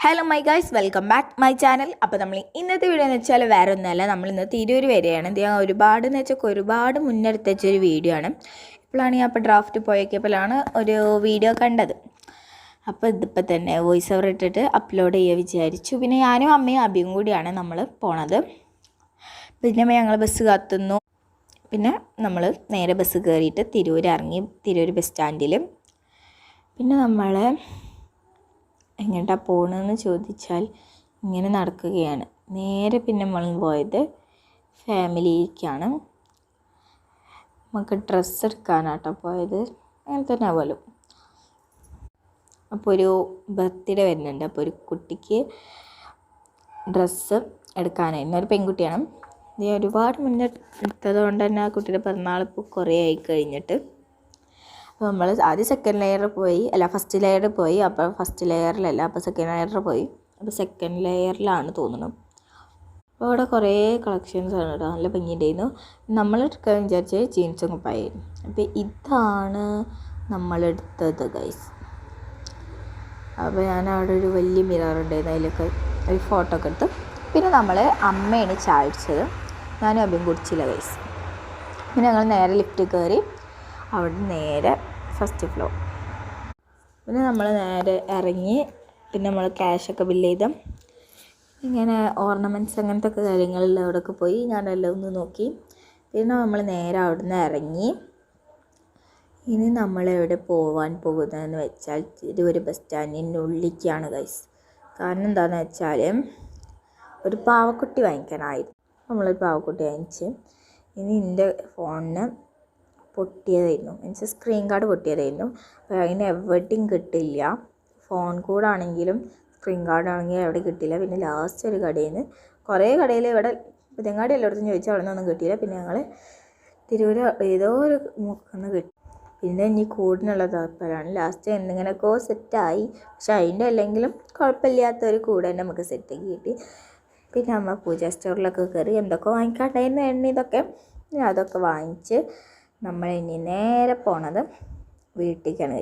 Hello my guys, welcome back my channel. അപ്പോൾ നമ്മൾ ഇന്നത്തെ വീഡിയോ എന്ന് വെച്ചാൽ വേറെ ഒന്നുമല്ല, നമ്മളിന്ന് തിരൂർ വരെയാണ്. ഇത് ഞാൻ ഒരുപാട് മുന്നെടുത്ത് വെച്ചൊരു വീഡിയോ ആണ്. ഇപ്പോഴാണ് ഞാൻ ഡ്രാഫ്റ്റ് പോയപ്പോഴാണ് ഒരു വീഡിയോ കണ്ടത്. അപ്പോൾ ഇതിപ്പോൾ തന്നെ വോയിസ് ഓവർ ഇട്ടിട്ട് അപ്ലോഡ് ചെയ്യുക വിചാരിച്ചു. പിന്നെ ഞാനും അമ്മയും അബിയും കൂടിയാണ് നമ്മൾ പോണത്. പിന്നെ ഞങ്ങൾ ബസ് കാത്തുന്നു. പിന്നെ നമ്മൾ നേരെ ബസ് കയറിയിട്ട് തിരൂർ ഇറങ്ങി, തിരൂർ ബസ് സ്റ്റാൻഡിൽ. പിന്നെ നമ്മൾ എങ്ങോട്ടാണ് പോകണമെന്ന് ചോദിച്ചാൽ ഇങ്ങനെ നടക്കുകയാണ്. നേരെ പിന്നെ നമ്മൾ പോയത് ഫാമിലിക്കാണ്. നമുക്ക് ഡ്രസ്സ് എടുക്കാനാട്ടോ പോയത്. അങ്ങനെ തന്നെ ആവുമല്ലോ. അപ്പോൾ ഒരു ബർത്ത്ഡേ വരുന്നുണ്ട്. അപ്പോൾ ഒരു കുട്ടിക്ക് ഡ്രസ്സ് എടുക്കാനായിരുന്നു. ഒരു പെൺകുട്ടിയാണ്. ഇത് ഒരുപാട് മുന്നേ എടുത്തത് കൊണ്ട് തന്നെ ആ കുട്ടിയുടെ പിറന്നാൾ ഇപ്പോൾ കുറേ ആയി കഴിഞ്ഞിട്ട്. അപ്പോൾ നമ്മൾ ആദ്യം ഫസ്റ്റ് ലെയർ പോയി. അപ്പോൾ ഫസ്റ്റ് ലെയറിലല്ല, അപ്പോൾ സെക്കൻഡ് ലെയറിൽ പോയി. അപ്പോൾ സെക്കൻഡ് ലെയറിലാണ് തോന്നുന്നു. അപ്പോൾ അവിടെ കുറേ കളക്ഷൻസ് ആണ് കേട്ടോ, നല്ല ഭംഗിയുണ്ടായിരുന്നു. നമ്മൾ എടുക്കാൻ വിചാരിച്ചത് ജീൻസും കുപ്പായായിരുന്നു. അപ്പോൾ ഇതാണ് നമ്മളെടുത്തത് ഗൈസ്. അപ്പോൾ ഞാൻ അവിടെ ഒരു വലിയ മിറർ ഉണ്ടായിരുന്നു, അതിലൊക്കെ ഒരു ഫോട്ടോ ഒക്കെ എടുത്തു. പിന്നെ നമ്മൾ അമ്മയാണ് ചായ കുടിച്ചത്, ഞാനും അമ്മയും കുടിച്ചില്ല ഗൈസ്. പിന്നെ ഞങ്ങൾ നേരെ ലിഫ്റ്റ് കയറി, അവിടെ നേരെ ഫസ്റ്റ് ഫ്ലോർ. പിന്നെ നമ്മൾ നേരെ ഇറങ്ങി. പിന്നെ നമ്മൾ ക്യാഷൊക്കെ ബില്ല് ചെയ്ത് ഇങ്ങനെ ഓർണമെൻറ്റ്സ് അങ്ങനത്തെ ഒക്കെ കാര്യങ്ങളിൽ അവിടെയൊക്കെ പോയി ഞാനെല്ലാം ഒന്ന് നോക്കി. പിന്നെ നമ്മൾ നേരെ അവിടെ നിന്ന് ഇറങ്ങി. ഇനി നമ്മളെവിടെ പോകാൻ പോകുന്നതെന്ന് വെച്ചാൽ തിരൂർ ബസ് സ്റ്റാൻഡിനുള്ളിലേക്കാണ് ഗൈസ്. കാരണം എന്താണെന്ന് വെച്ചാൽ ഒരു പാവക്കുട്ടി വാങ്ങിക്കാനായിരുന്നു. നമ്മളൊരു പാവക്കുട്ടി വാങ്ങിച്ച്. ഇനി എൻ്റെ ഫോണിന് പൊട്ടിയതായിരുന്നു, മീൻസ് സ്ക്രീൻ ഗാർഡ് പൊട്ടിയതായിരുന്നു. അപ്പോൾ അതിന് എവിടെയും കിട്ടില്ല. ഫോൺ കൂടാണെങ്കിലും സ്ക്രീൻ ഗാർഡാണെങ്കിലും എവിടെ കിട്ടില്ല. പിന്നെ ലാസ്റ്റ് ഒരു കടയിൽ നിന്ന്, കുറേ കടയിൽ ഇവിടെ പുതിയങ്ങാടി എല്ലായിടത്തും ചോദിച്ചാൽ അവിടെ നിന്നൊന്നും കിട്ടിയില്ല. പിന്നെ ഞങ്ങൾ തിരൂർ ഏതോ ഒരു മുക്കൊന്ന് കിട്ടി. പിന്നെ ഇനി കൂടിനുള്ള താല്പര്യമാണ്. ലാസ്റ്റ് എന്തെങ്കിലുമൊക്കെ സെറ്റായി. പക്ഷെ അതിൻ്റെ അല്ലെങ്കിലും കുഴപ്പമില്ലാത്തൊരു കൂടെ തന്നെ നമുക്ക് സെറ്റാക്കി കിട്ടി. പിന്നെ നമ്മൾ പൂജ സ്റ്റോറിലൊക്കെ കയറി എന്തൊക്കെ വാങ്ങിക്കാണ്ടായിരുന്നു, ഇതൊക്കെ അതൊക്കെ വാങ്ങിച്ച് നമ്മൾ ഇനി നേരെ പോണത് വീട്ടിലേക്കാണ്.